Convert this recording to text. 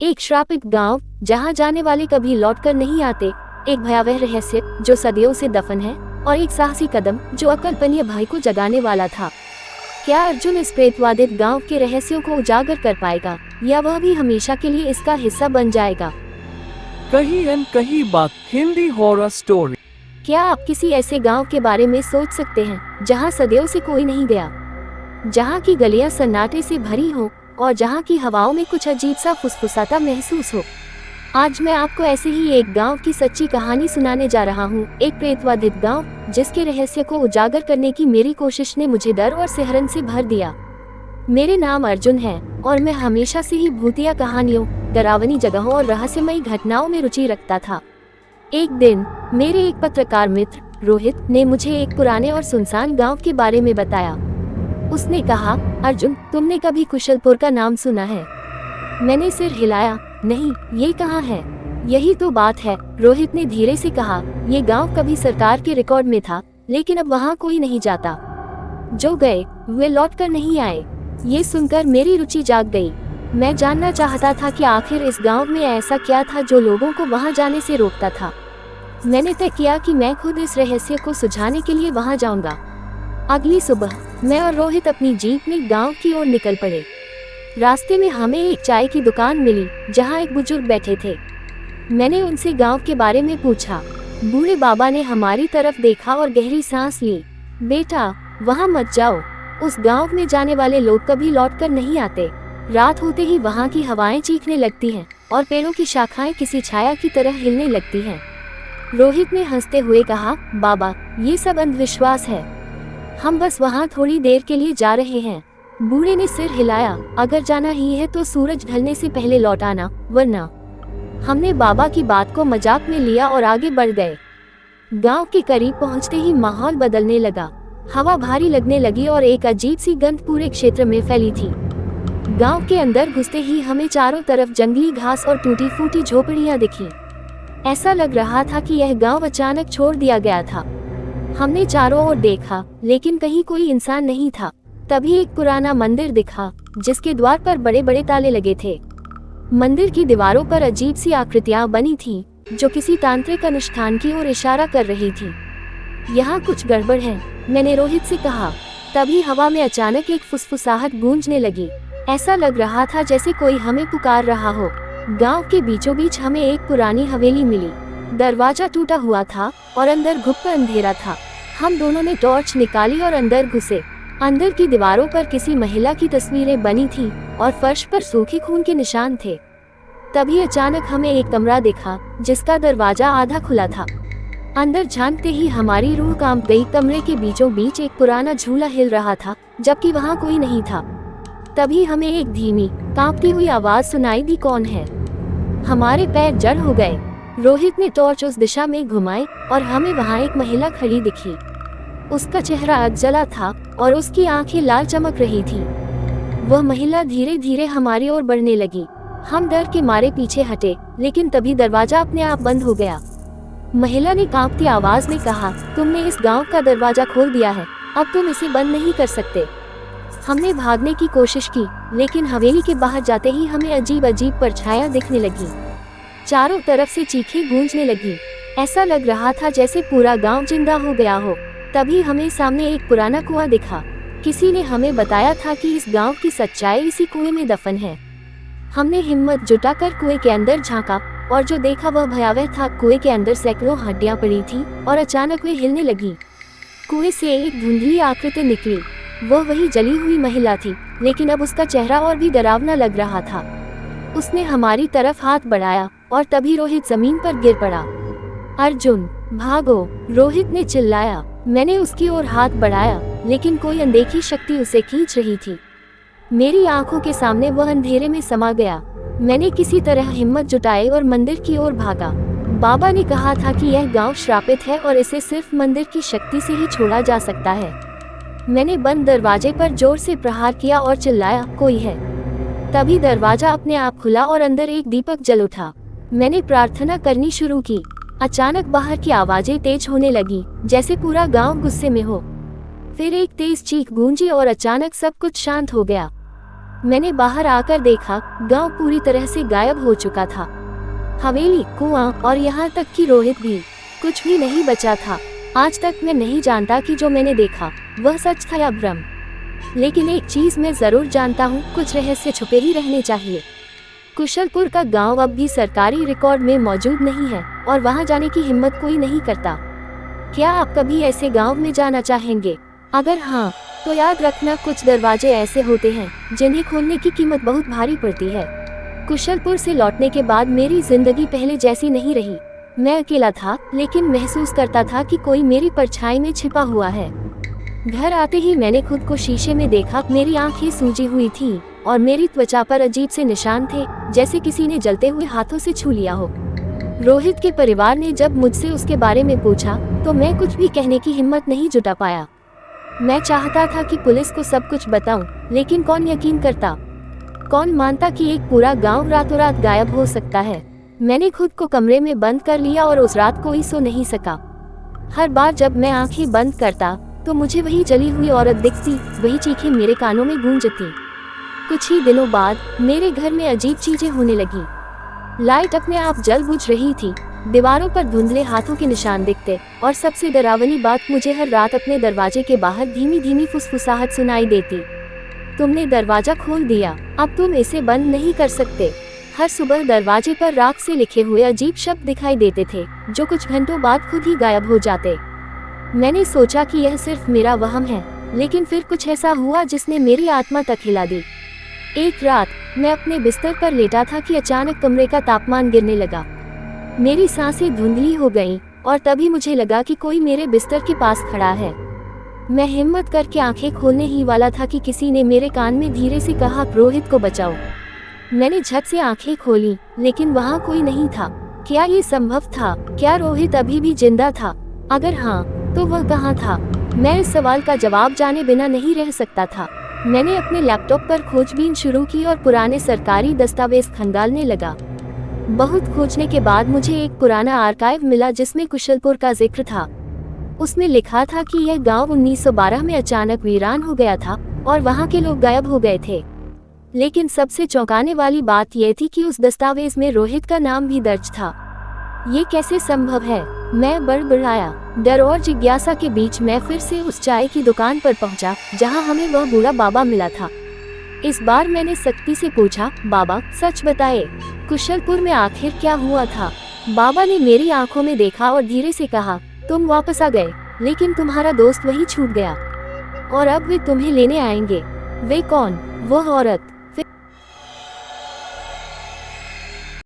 एक श्रापित गांव जहां जाने वाले कभी लौटकर नहीं आते, एक भयावह रहस्य जो सदियों से दफन है, और एक साहसी कदम जो अकल्पनीय भय को जगाने वाला था। क्या अर्जुन इस प्रेतवादित गांव के रहस्यों को उजागर कर पाएगा, या वह भी हमेशा के लिए इसका हिस्सा बन जाएगा? कहीं न कहीं बात हिंदी हॉरर स्टोरी। क्या आप किसी ऐसे गांव के बारे में सोच सकते हैं जहां सदियों से कोई नहीं गया, जहां की गलियां सन्नाटे से भरी हो और जहां की हवाओं में कुछ अजीब सा फुसफुसाता महसूस हो? आज मैं आपको ऐसे ही एक गांव की सच्ची कहानी सुनाने जा रहा हूं, एक प्रेतवादित गांव जिसके रहस्य को उजागर करने की मेरी कोशिश ने मुझे डर और सिहरन से भर दिया। मेरे नाम अर्जुन है और मैं हमेशा से ही भूतिया कहानियों, डरावनी जगहों और रहस्यमयी घटनाओं में रुचि रखता था। एक दिन मेरे एक पत्रकार मित्र रोहित ने मुझे एक पुराने और सुनसान गांव के बारे में बताया। उसने कहा, अर्जुन, तुमने कभी कुशलपुर का नाम सुना है? मैंने सिर हिलाया। नहीं, ये कहाँ है? यही तो बात है, रोहित ने धीरे से कहा। ये गांव कभी सरकार के रिकॉर्ड में था, लेकिन अब वहाँ कोई नहीं जाता। जो गए वे लौट कर नहीं आए। ये सुनकर मेरी रुचि जाग गई। मैं जानना चाहता था कि आखिर इस गांव में ऐसा क्या था जो लोगों को वहां जाने से रोकता था। मैंने तय किया कि मैं खुद इस रहस्य को सुझाने के लिए वहां जाऊंगा। अगली सुबह मैं और रोहित अपनी जीप में गांव की ओर निकल पड़े। रास्ते में हमें एक चाय की दुकान मिली जहां एक बुजुर्ग बैठे थे। मैंने उनसे गांव के बारे में पूछा। बूढ़े बाबा ने हमारी तरफ देखा और गहरी सांस ली। बेटा, वहां मत जाओ, उस गांव में जाने वाले लोग कभी लौटकर नहीं आते। रात होते ही वहां की हवाएं चीखने लगती हैं और पेड़ों की शाखाएं किसी छाया की तरह हिलने लगती हैं। रोहित ने हंसते हुए कहा, बाबा, ये सब अंधविश्वास है। हम बस वहां थोड़ी देर के लिए जा रहे हैं। बूढ़े ने सिर हिलाया। अगर जाना ही है तो सूरज ढलने से पहले लौट आना, वरना। हमने बाबा की बात को मजाक में लिया और आगे बढ़ गए। गांव के करीब पहुंचते ही माहौल बदलने लगा। हवा भारी लगने लगी और एक अजीब सी गंध पूरे क्षेत्र में फैली थी। गांव के अंदर घुसते ही हमें चारों तरफ जंगली घास और टूटी फूटी झोपड़ियां दिखीं। ऐसा लग रहा था कि यह गांव अचानक छोड़ दिया गया था। हमने चारों ओर देखा, लेकिन कहीं कोई इंसान नहीं था। तभी एक पुराना मंदिर दिखा जिसके द्वार पर बड़े बड़े ताले लगे थे। मंदिर की दीवारों पर अजीब सी आकृतियां बनी थीं, जो किसी तांत्रिक अनुष्ठान की ओर इशारा कर रही थी। यहाँ कुछ गड़बड़ है, मैंने रोहित से कहा। तभी हवा में अचानक एक फुसफुसाहट गूंजने लगी। ऐसा लग रहा था जैसे कोई हमें पुकार रहा हो। गांव के बीचों बीच हमें एक पुरानी हवेली मिली। दरवाजा टूटा हुआ था और अंदर घुपकर अंधेरा था। हम दोनों ने टॉर्च निकाली और अंदर घुसे। अंदर की दीवारों पर किसी महिला की तस्वीरें बनी थी और फर्श पर सूखे खून के निशान थे। तभी अचानक हमें एक कमरा दिखा जिसका दरवाजा आधा खुला था। अंदर झांकते ही हमारी रूह कांप गई। कमरे के बीचों बीच एक पुराना झूला हिल रहा था, जबकि वहाँ कोई नहीं था। तभी हमें एक धीमी कांपती हुई आवाज सुनाई दी, कौन है? हमारे पैर जड़ हो गए। रोहित ने टॉर्च उस दिशा में घुमाई और हमें वहाँ एक महिला खड़ी दिखी। उसका चेहरा अधजला था और उसकी आंखें लाल चमक रही थी। वह महिला धीरे धीरे हमारी ओर बढ़ने लगी। हम डर के मारे पीछे हटे, लेकिन तभी दरवाजा अपने आप बंद हो गया। महिला ने कांपती आवाज में कहा, तुमने इस गांव का दरवाजा खोल दिया है, अब तुम इसे बंद नहीं कर सकते। हमने भागने की कोशिश की, लेकिन हवेली के बाहर जाते ही हमें अजीब अजीब परछायां दिखने लगी। चारों तरफ से चीखें गूंजने लगी। ऐसा लग रहा था जैसे पूरा गांव जिंदा हो गया हो। तभी हमें सामने एक पुराना कुआं दिखा। किसी ने हमें बताया था कि इस गांव की सच्चाई इसी कुएं में दफन है। हमने हिम्मत जुटाकर कुएं के अंदर झांका और जो देखा वह भयावह था। कुएं के अंदर सैकड़ों हड्डियां पड़ी थी और अचानक वे हिलने लगी। कुएं से एक धुंधली आकृति निकली। वह वही जली हुई महिला थी, लेकिन अब उसका चेहरा और भी डरावना लग रहा था। उसने हमारी तरफ हाथ बढ़ाया और तभी रोहित जमीन पर गिर पड़ा। अर्जुन, भागो, रोहित ने चिल्लाया। मैंने उसकी ओर हाथ बढ़ाया, लेकिन कोई अनदेखी शक्ति उसे खींच रही थी। मेरी आंखों के सामने वह अंधेरे में समा गया। मैंने किसी तरह हिम्मत जुटाई और मंदिर की ओर भागा। बाबा ने कहा था कि यह गांव श्रापित है और इसे सिर्फ मंदिर की शक्ति से ही छोड़ा जा सकता है। मैंने बंद दरवाजे पर जोर से प्रहार किया और चिल्लाया, कोई है? तभी दरवाजा अपने आप खुला और अंदर एक दीपक जल उठा। मैंने प्रार्थना करनी शुरू की। अचानक बाहर की आवाजें तेज होने लगी, जैसे पूरा गांव गुस्से में हो। फिर एक तेज चीख गूंजी और अचानक सब कुछ शांत हो गया। मैंने बाहर आकर देखा, गांव पूरी तरह से गायब हो चुका था। हवेली, कुआं और यहाँ तक कि रोहित भी, कुछ भी नहीं बचा था। आज तक मैं नहीं जानता कि जो मैंने देखा वह सच था या भ्रम। लेकिन एक चीज मैं जरूर जानता हूँ, कुछ रहस्य छुपे ही रहने चाहिए। कुशलपुर का गांव अब भी सरकारी रिकॉर्ड में मौजूद नहीं है और वहां जाने की हिम्मत कोई नहीं करता। क्या आप कभी ऐसे गांव में जाना चाहेंगे? अगर हाँ, तो याद रखना, कुछ दरवाजे ऐसे होते हैं जिन्हें खोलने की कीमत बहुत भारी पड़ती है। कुशलपुर से लौटने के बाद मेरी जिंदगी पहले जैसी नहीं रही। मैं अकेला था, लेकिन महसूस करता था कि कोई मेरी परछाई में छिपा हुआ है। घर आते ही मैंने खुद को शीशे में देखा। मेरी आंखें सूजी हुई थीं और मेरी त्वचा पर अजीब से निशान थे, जैसे किसी ने जलते हुए हाथों से छू लिया हो। रोहित के परिवार ने जब मुझसे उसके बारे में पूछा तो मैं कुछ भी कहने की हिम्मत नहीं जुटा पाया। मैं चाहता था कि पुलिस को सब कुछ बताऊं, लेकिन कौन यकीन करता? कौन मानता कि एक पूरा गांव रातों रात गायब हो सकता है? मैंने खुद को कमरे में बंद कर लिया और उस रात कोई सो नहीं सका। हर बार जब मैं आंखें बंद करता तो मुझे वही जली हुई औरत दिखती, वही चीखें मेरे कानों में गूंजती। कुछ ही दिनों बाद मेरे घर में अजीब चीजें होने लगी। लाइट अपने आप जल बुझ रही थी, दीवारों पर धुंधले हाथों के निशान दिखते और सबसे डरावनी बात, मुझे हर रात अपने दरवाजे के बाहर धीमी धीमी फुसफुसाहट सुनाई देती। तुमने दरवाजा खोल दिया, अब तुम इसे बंद नहीं कर सकते। हर सुबह दरवाजे पर राख से लिखे हुए अजीब शब्द दिखाई देते थे, जो कुछ घंटों बाद खुद ही गायब हो जाते। मैंने सोचा कि यह सिर्फ मेरा वहम है, लेकिन फिर कुछ ऐसा हुआ जिसने मेरी आत्मा तक हिला दी। एक रात मैं अपने बिस्तर पर लेटा था कि अचानक कमरे का तापमान गिरने लगा। मेरी सांसें धुंधली हो गईं और तभी मुझे लगा कि कोई मेरे बिस्तर के पास खड़ा है। मैं हिम्मत करके आंखें खोलने ही वाला था कि किसी ने मेरे कान में धीरे से कहा, रोहित को बचाओ। मैंने झट से आंखें खोली, लेकिन वहां कोई नहीं था। क्या ये संभव था? क्या रोहित अभी भी जिंदा था? अगर हाँ, तो वह कहाँ था? मैं इस सवाल का जवाब जाने बिना नहीं रह सकता था। मैंने अपने लैपटॉप पर खोजबीन शुरू की और पुराने सरकारी दस्तावेज खंगालने लगा। बहुत खोजने के बाद मुझे एक पुराना आर्काइव मिला जिसमें कुशलपुर का जिक्र था। उसमें लिखा था कि यह गांव 1912 में अचानक वीरान हो गया था और वहां के लोग गायब हो गए थे। लेकिन सबसे चौंकाने वाली बात यह थी कि उस दस्तावेज में रोहित का नाम भी दर्ज था। ये कैसे संभव है? मैं बड़बड़ाया। डर और जिज्ञासा के बीच मैं फिर से उस चाय की दुकान पर पहुंचा जहां हमें वह बूढ़ा बाबा मिला था। इस बार मैंने सख्ती से पूछा, बाबा सच बताए, कुशलपुर में आखिर क्या हुआ था? बाबा ने मेरी आंखों में देखा और धीरे से कहा, तुम वापस आ गए, लेकिन तुम्हारा दोस्त वही छूट गया और अब वे तुम्हें लेने आएंगे। वे कौन? वह औरत